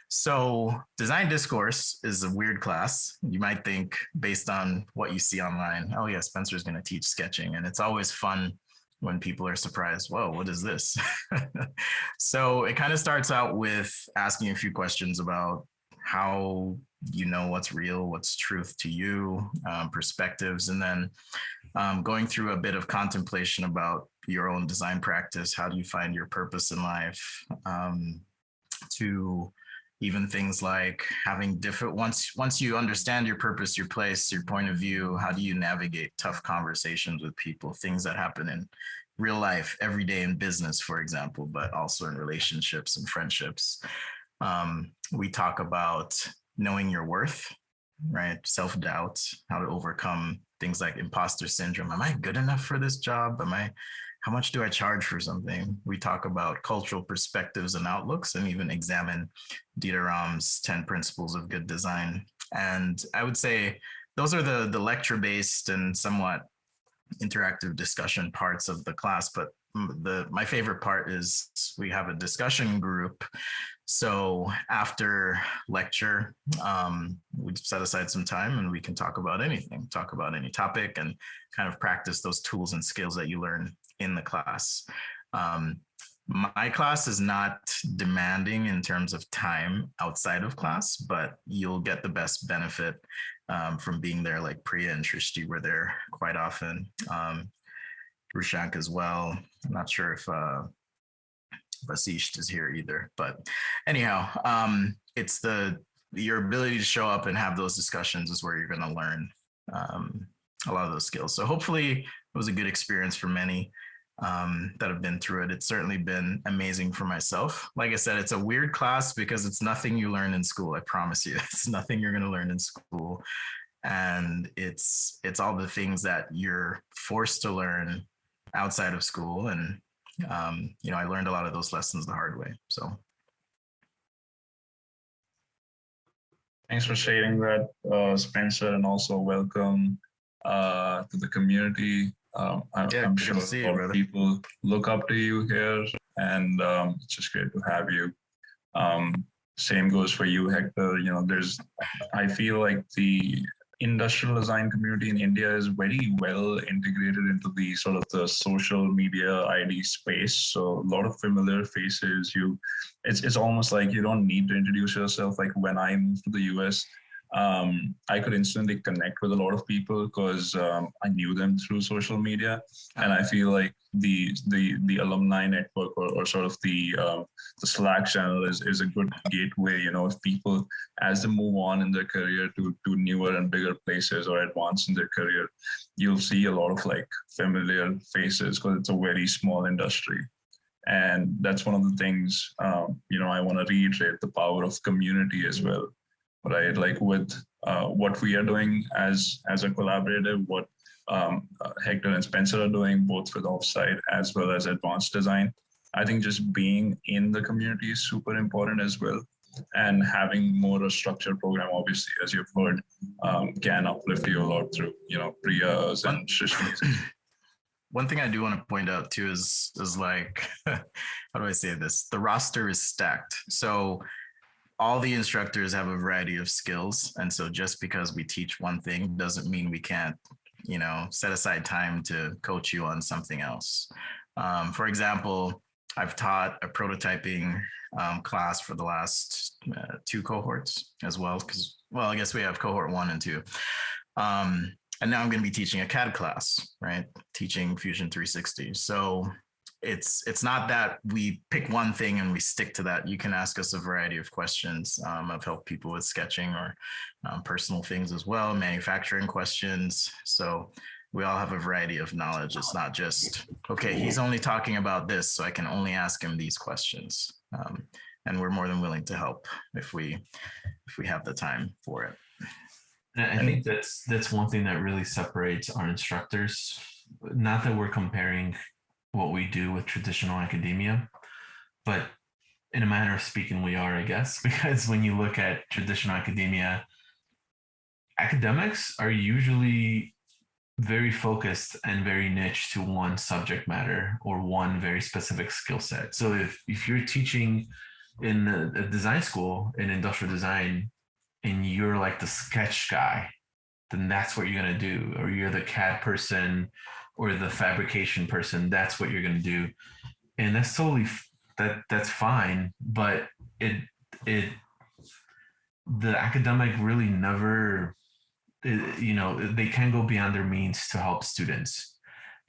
So design discourse is a weird class. You might think based on what you see online, oh yeah, Spencer's going to teach sketching. And it's always fun when people are surprised, whoa, what is this? So it kind of starts out with asking a few questions about how you know what's real, what's truth to you, perspectives, and then going through a bit of contemplation about your own design practice. How do you find your purpose in life? To even things like having different, once you understand your purpose, your place, your point of view, how do you navigate tough conversations with people, things that happen in real life, every day in business, for example, but also in relationships and friendships. We talk about knowing your worth, right? Self-doubt, how to overcome things like imposter syndrome. Am I good enough for this job? How much do I charge for something? We talk about cultural perspectives and outlooks, and even examine Dieter Rams' 10 principles of good design. And I would say those are the lecture-based and somewhat interactive discussion parts of the class. But my favorite part is we have a discussion group. So after lecture, we set aside some time and we can talk about anything, talk about any topic, and kind of practice those tools and skills that you learn in the class. My class is not demanding in terms of time outside of class, but you'll get the best benefit from being there. Like Priya and Shrishti were there quite often. Rushank as well. I'm not sure if Vasish is here either, but anyhow, it's your ability to show up and have those discussions is where you're going to learn a lot of those skills. So hopefully it was a good experience for many that have been through it. It's certainly been amazing for myself. Like I said, it's a weird class because it's nothing you learn in school. I promise you, it's nothing you're going to learn in school. And it's all the things that you're forced to learn outside of school. And, I learned a lot of those lessons the hard way. So. Thanks for sharing that, Spencer, and also welcome to the community. I'm sure a lot of people look up to you here, and it's just great to have you. Same goes for you, Hector. I feel like the industrial design community in India is very well integrated into the sort of the social media ID space. So a lot of familiar faces. It's almost like you don't need to introduce yourself. Like when I moved to the US, I could instantly connect with a lot of people because I knew them through social media, and I feel like the alumni network or sort of the Slack channel is a good gateway. If people, as they move on in their career to newer and bigger places or advance in their career, you'll see a lot of like familiar faces because it's a very small industry. And that's one of the things, I want to reiterate the power of community as well. Right, like with what we are doing as a collaborative, what Hector and Spencer are doing, both with Offsite as well as advanced design. I think just being in the community is super important as well, and having more a structured program, obviously, as you've heard, can uplift you a lot through Priya's and Shrishti's. One thing I do want to point out too is like, how do I say this? The roster is stacked. So all the instructors have a variety of skills. And so just because we teach one thing doesn't mean we can't set aside time to coach you on something else. For example, I've taught a prototyping class for the last 2 cohorts as well, because, well, I guess we have cohort 1 and 2. And now I'm going to be teaching a CAD class, right? Teaching Fusion 360. So it's not that we pick one thing and we stick to that. You can ask us a variety of questions. I've helped people with sketching or personal things as well, manufacturing questions. So we all have a variety of knowledge. It's not just, okay, he's only talking about this, so I can only ask him these questions. And we're more than willing to help if we have the time for it. And I think that's one thing that really separates our instructors. Not that we're comparing what we do with traditional academia, but in a manner of speaking, we are, I guess, because when you look at traditional academia, academics are usually very focused and very niche to one subject matter or one very specific skill set. So if you're teaching in a design school in industrial design and you're like the sketch guy, then that's what you're going to do. Or you're the CAD person or the fabrication person, that's what you're going to do. And that's totally, that's fine. But the academic really never, they can go beyond their means to help students.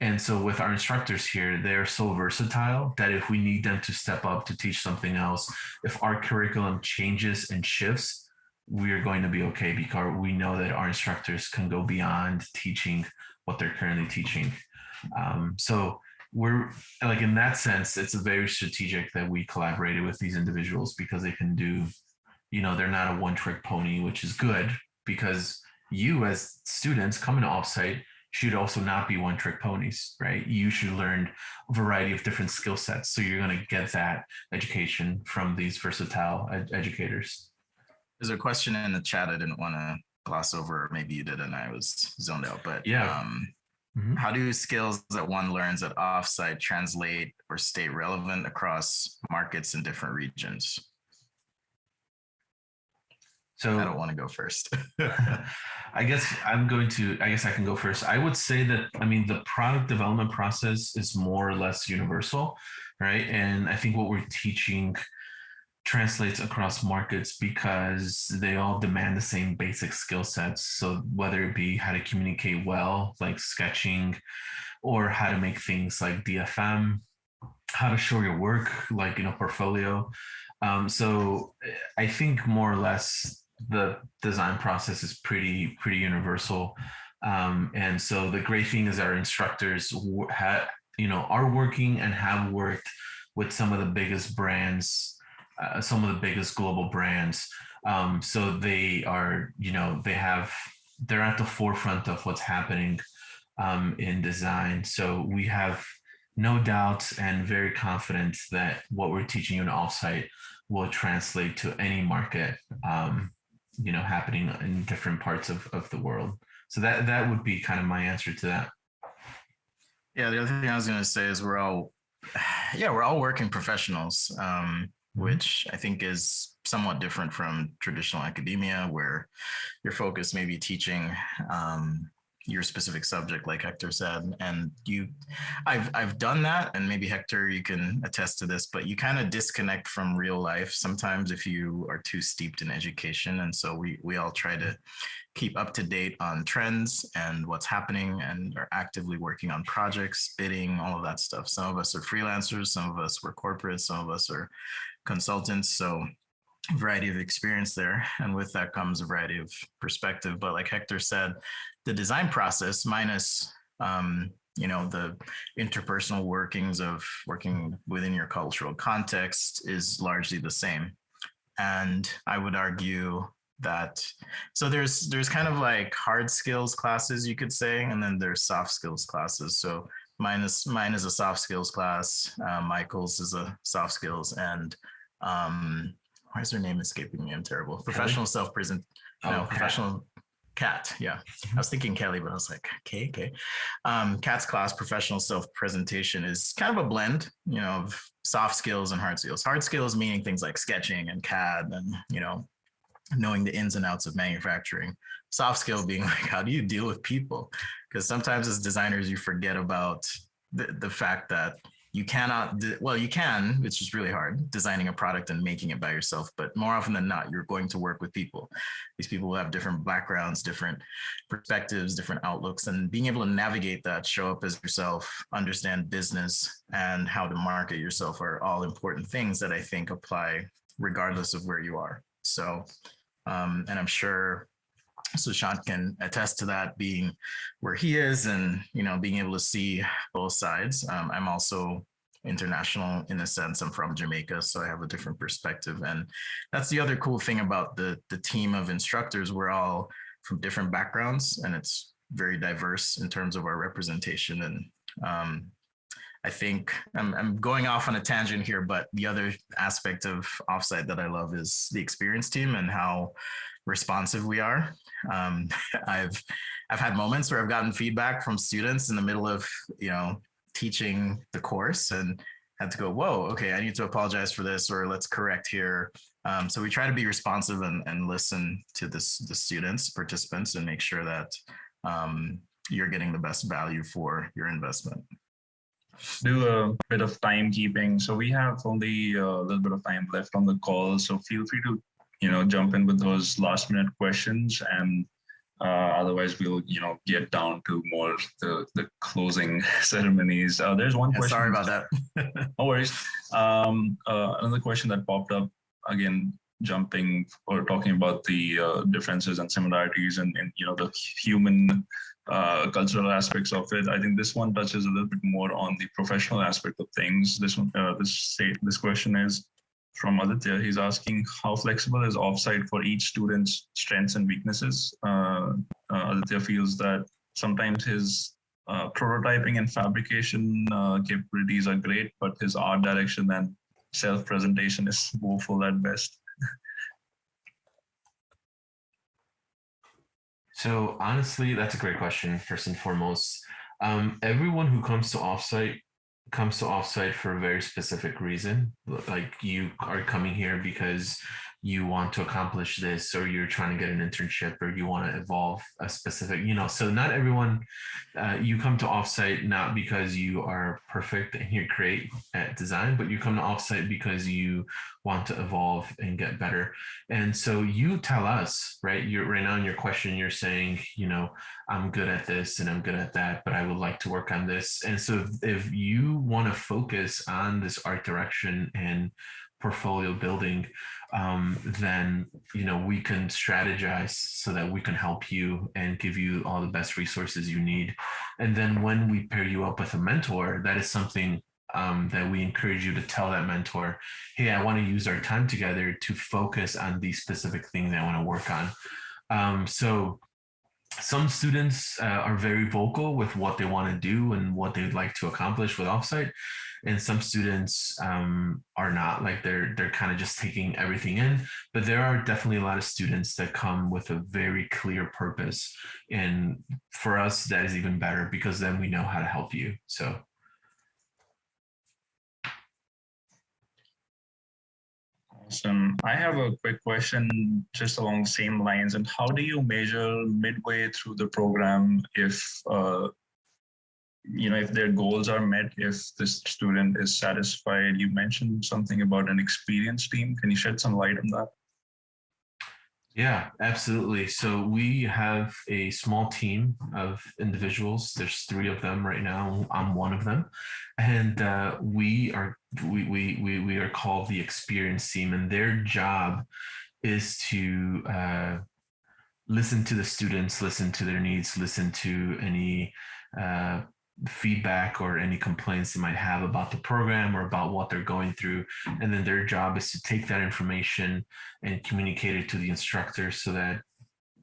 And so with our instructors here, they're so versatile that if we need them to step up to teach something else, if our curriculum changes and shifts, we're going to be okay, because we know that our instructors can go beyond teaching what they're currently teaching. So we're like, in that sense, it's very strategic that we collaborated with these individuals, because they can do, they're not a one-trick pony, which is good, because you as students coming to Offsite should also not be one-trick ponies, right? You should learn a variety of different skill sets. So you're going to get that education from these versatile educators. There's a question in the chat I didn't want to gloss over, or maybe you did and I was zoned out, but yeah. How do skills that one learns at Offsite translate or stay relevant across markets in different regions? So I don't want to go first. I guess I can go first. I would say that, the product development process is more or less universal, right? And I think what we're teaching translates across markets because they all demand the same basic skill sets. So whether it be how to communicate well, like sketching, or how to make things like DFM, how to show your work, like in a portfolio. So I think more or less the design process is pretty universal. And so the great thing is our instructors are working and have worked with some of the biggest brands, some of the biggest global brands. So they are, they're at the forefront of what's happening in design. So we have no doubt and very confident that what we're teaching you in Offsite will translate to any market, happening in different parts of the world. So that would be kind of my answer to that. Yeah, the other thing I was going to say is we're all working professionals, which I think is somewhat different from traditional academia, where your focus may be teaching your specific subject, like Hector said. And I've done that, and maybe Hector, you can attest to this, but you kind of disconnect from real life sometimes if you are too steeped in education. And so we all try to keep up to date on trends and what's happening, and are actively working on projects, bidding, all of that stuff. Some of us are freelancers, some of us were corporate, some of us are consultants. So a variety of experience there. And with that comes a variety of perspective. But like Hector said, the design process minus, the interpersonal workings of working within your cultural context is largely the same. And I would argue that, so there's kind of like hard skills classes, you could say, and then there's soft skills classes. So mine is a soft skills class. Michael's is a soft skills, and why is her name escaping me? I'm terrible. Professional self-present. No, professional Kat. Yeah, I was thinking Kelly, but I was like, okay. Kat's class, professional self-presentation, is kind of a blend, of soft skills and hard skills. Hard skills meaning things like sketching and CAD and, knowing the ins and outs of manufacturing. soft skill being like, how do you deal with people? Because sometimes as designers, you forget about the fact that you cannot, well, you can, it's just really hard designing a product and making it by yourself. But more often than not, you're going to work with people. These people will have different backgrounds, different perspectives, different outlooks, and being able to navigate that, show up as yourself, understand business and how to market yourself are all important things that I think apply regardless of where you are. So, and I'm sure Sushant can attest to that, being where he is and, you know, being able to see both sides. I'm also international in a sense. I'm from Jamaica, so I have a different perspective. And that's the other cool thing about the team of instructors. We're all from different backgrounds and it's very diverse in terms of our representation. And I think I'm going off on a tangent here, but the other aspect of Offsite that I love is the experience team and how responsive we are. I've had moments where I've gotten feedback from students in the middle of, you know, teaching the course and had to go, whoa, okay, I need to apologize for this, or let's correct here. So we try to be responsive and listen to the students, participants, and make sure that you're getting the best value for your investment. Do a bit of timekeeping. So we have only a little bit of time left on the call. So feel free to, you know, jump in with those last minute questions, and otherwise we'll, you know, get down to more the closing ceremonies. There's one question. Sorry about that. No worries. Another question that popped up, again, jumping or talking about the differences and similarities and you know, the human cultural aspects of it. I think this one touches a little bit more on the professional aspect of things. This one, this question is from Aditya. He's asking, how flexible is Offsite for each student's strengths and weaknesses? Aditya feels that sometimes his prototyping and fabrication capabilities are great, but his art direction and self-presentation is woeful at best. So honestly, that's a great question, first and foremost. Everyone who comes to Offsite for a very specific reason. Like, you are coming here because you want to accomplish this, or you're trying to get an internship, or you want to evolve a specific, you know, so not everyone, you come to Offsite not because you are perfect and you're great at design, but you come to Offsite because you want to evolve and get better. And so you tell us, right? You're right now in your question, you're saying, you know, I'm good at this and I'm good at that, but I would like to work on this. And so if you want to focus on this art direction and portfolio building, then, you know, we can strategize so that we can help you and give you all the best resources you need. And then when we pair you up with a mentor, that is something that we encourage you to tell that mentor, hey, I want to use our time together to focus on these specific things I want to work on. So some students are very vocal with what they want to do and what they'd like to accomplish with Offsite. And some students are not, like they're kind of just taking everything in. But there are definitely a lot of students that come with a very clear purpose. And for us, that is even better, because then we know how to help you. So. Awesome. I have a quick question just along the same lines. And how do you measure midway through the program if, you know, if their goals are met, if the student is satisfied? You mentioned something about an experience team. Can you shed some light on that? Yeah, absolutely. So we have a small team of individuals. There's 3 of them right now. I'm one of them, and we are called the experience team, and their job is to listen to the students, listen to their needs, listen to any feedback or any complaints they might have about the program or about what they're going through. And then their job is to take that information and communicate it to the instructors so that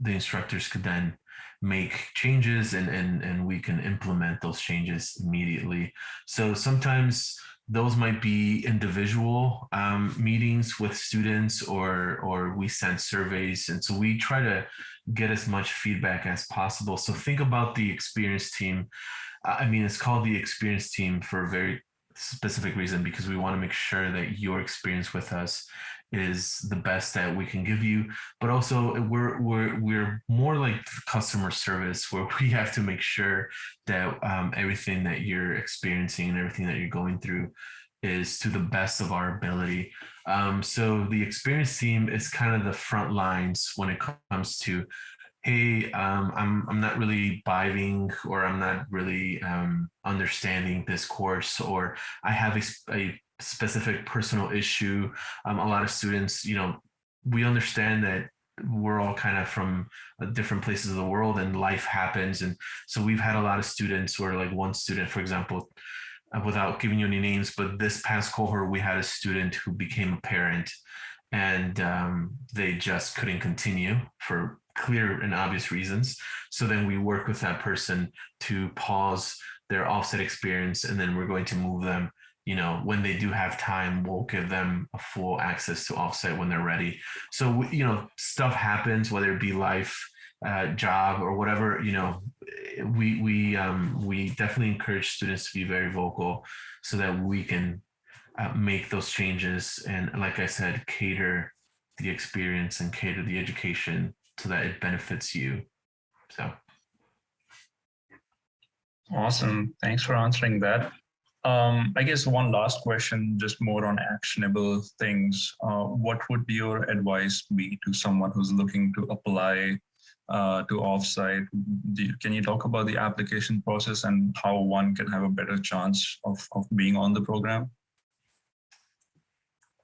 the instructors could then make changes and we can implement those changes immediately. So sometimes those might be individual meetings with students, or we send surveys. And so we try to get as much feedback as possible. So think about the experience team. I mean, it's called the experience team for a very specific reason, because we want to make sure that your experience with us is the best that we can give you, but also we're more like customer service, where we have to make sure that everything that you're experiencing and everything that you're going through is to the best of our ability. So the experience team is kind of the front lines when it comes to, hey, I'm not really vibing, or I'm not really understanding this course, or I have a specific personal issue. A lot of students, we understand that we're all kind of from different places of the world, and life happens. And so we've had a lot of students where, like, one student, for example, without giving you any names, but this past cohort, we had a student who became a parent, and they just couldn't continue for clear and obvious reasons. So then we work with that person to pause their offsite experience, and then we're going to move them. When they do have time, we'll give them a full access to offsite when they're ready. So, stuff happens, whether it be life, job, or whatever. We definitely encourage students to be very vocal so that we can make those changes, and, like I said, cater the experience and cater the education so that it benefits you. So awesome. Thanks for answering that. I guess one last question, just more on actionable things. What would your advice be to someone who's looking to apply to Offsite? Can you talk about the application process and how one can have a better chance of being on the program?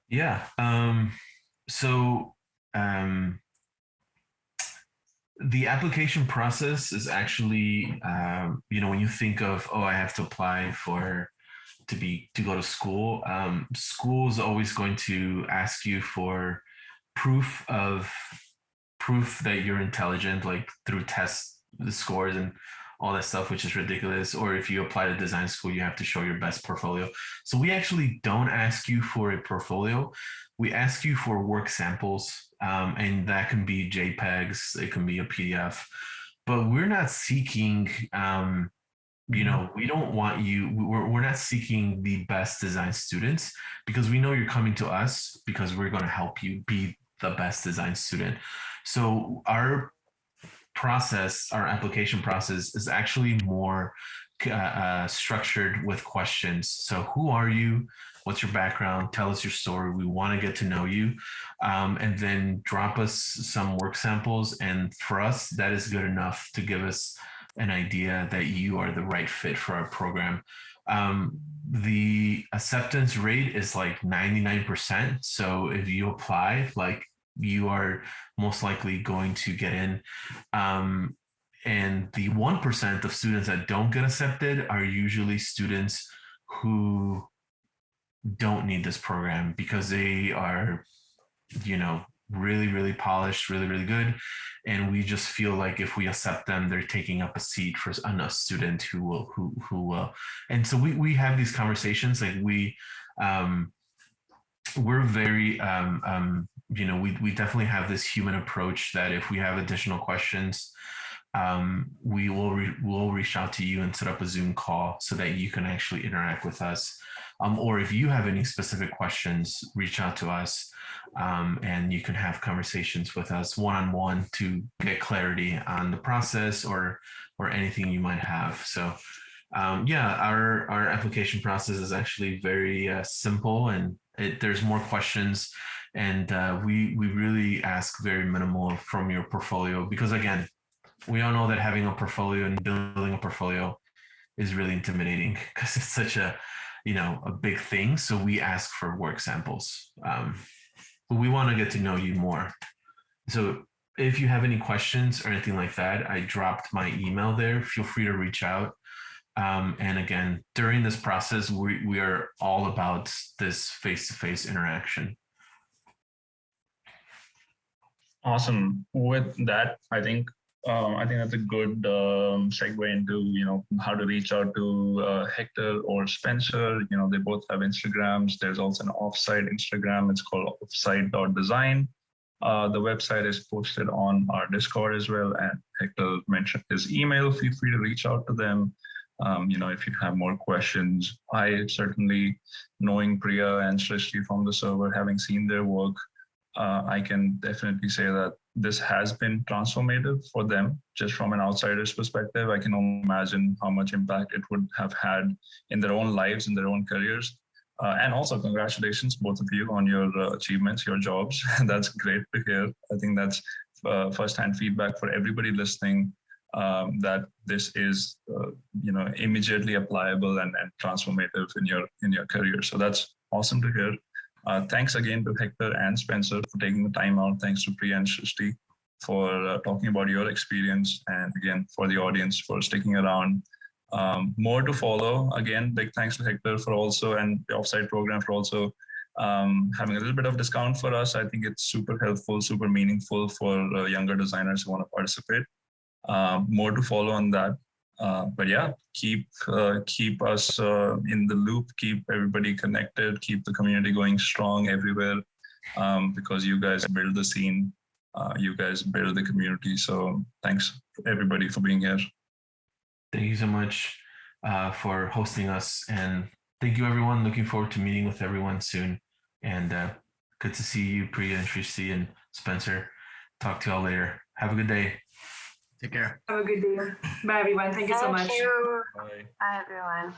Yeah. The application process is actually, when you think of, I have to apply to go to school, school is always going to ask you for proof that you're intelligent, like through tests, the scores and all that stuff, which is ridiculous. Or if you apply to design school, you have to show your best portfolio. So we actually don't ask you for a portfolio. We ask you for work samples, and that can be JPEGs, it can be a PDF, but we're not seeking, we don't want you, we're not seeking the best design students, because we know you're coming to us because we're going to help you be the best design student. So our application process is actually more structured with questions. So who are you? What's your background? Tell us your story. We want to get to know you. And then drop us some work samples. And for us, that is good enough to give us an idea that you are the right fit for our program. The acceptance rate is like 99%. So if you apply, like, you are most likely going to get in. And the 1% of students that don't get accepted are usually students who don't need this program because they are, really, really polished, really, really good. And we just feel like if we accept them, they're taking up a seat for a student who will. And so we have these conversations. Like we're very, we definitely have this human approach that if we have additional questions, we'll reach out to you and set up a Zoom call so that you can actually interact with us. Or if you have any specific questions, reach out to us, and you can have conversations with us one-on-one to get clarity on the process or anything you might have. So our application process is actually very simple, and there's more questions, and we really ask very minimal from your portfolio, because again, we all know that having a portfolio and building a portfolio is really intimidating because it's such a big thing. So we ask for work samples, but we want to get to know you more. So if you have any questions or anything like that, I dropped my email there. Feel free to reach out. And again, during this process, we are all about this face-to-face interaction. Awesome. With that, I think that's a good segue into how to reach out to Hector or Spencer. They both have Instagrams. There's also an Offsite Instagram. It's called offsite.design. The website is posted on our Discord as well, and Hector mentioned his email. Feel free to reach out to them. If you have more questions. I certainly, knowing Priya and Srishti from the server, having seen their work, I can definitely say that this has been transformative for them. Just from an outsider's perspective, I can only imagine how much impact it would have had in their own lives, in their own careers. And also, congratulations, both of you, on your achievements, your jobs. That's great to hear. I think that's firsthand feedback for everybody listening, that this is, immediately applicable and transformative in your career. So that's awesome to hear. Thanks again to Hector and Spencer for taking the time out. Thanks to Priya and Shrishti for talking about your experience, and again for the audience for sticking around. More to follow. Again, big thanks to Hector for also, and the Offsite program for also having a little bit of discount for us. I think it's super helpful, super meaningful for younger designers who want to participate. More to follow on that. But yeah, keep us in the loop, keep everybody connected, keep the community going strong everywhere, because you guys build the scene, you guys build the community. So thanks everybody for being here. Thank you so much for hosting us, and thank you everyone. Looking forward to meeting with everyone soon, and good to see you, Priya and Shrishti and Spencer. Talk to y'all later. Have a good day. Take care. Have a good day. Bye, everyone. Thank you so much. Thank you. Bye. Bye, everyone.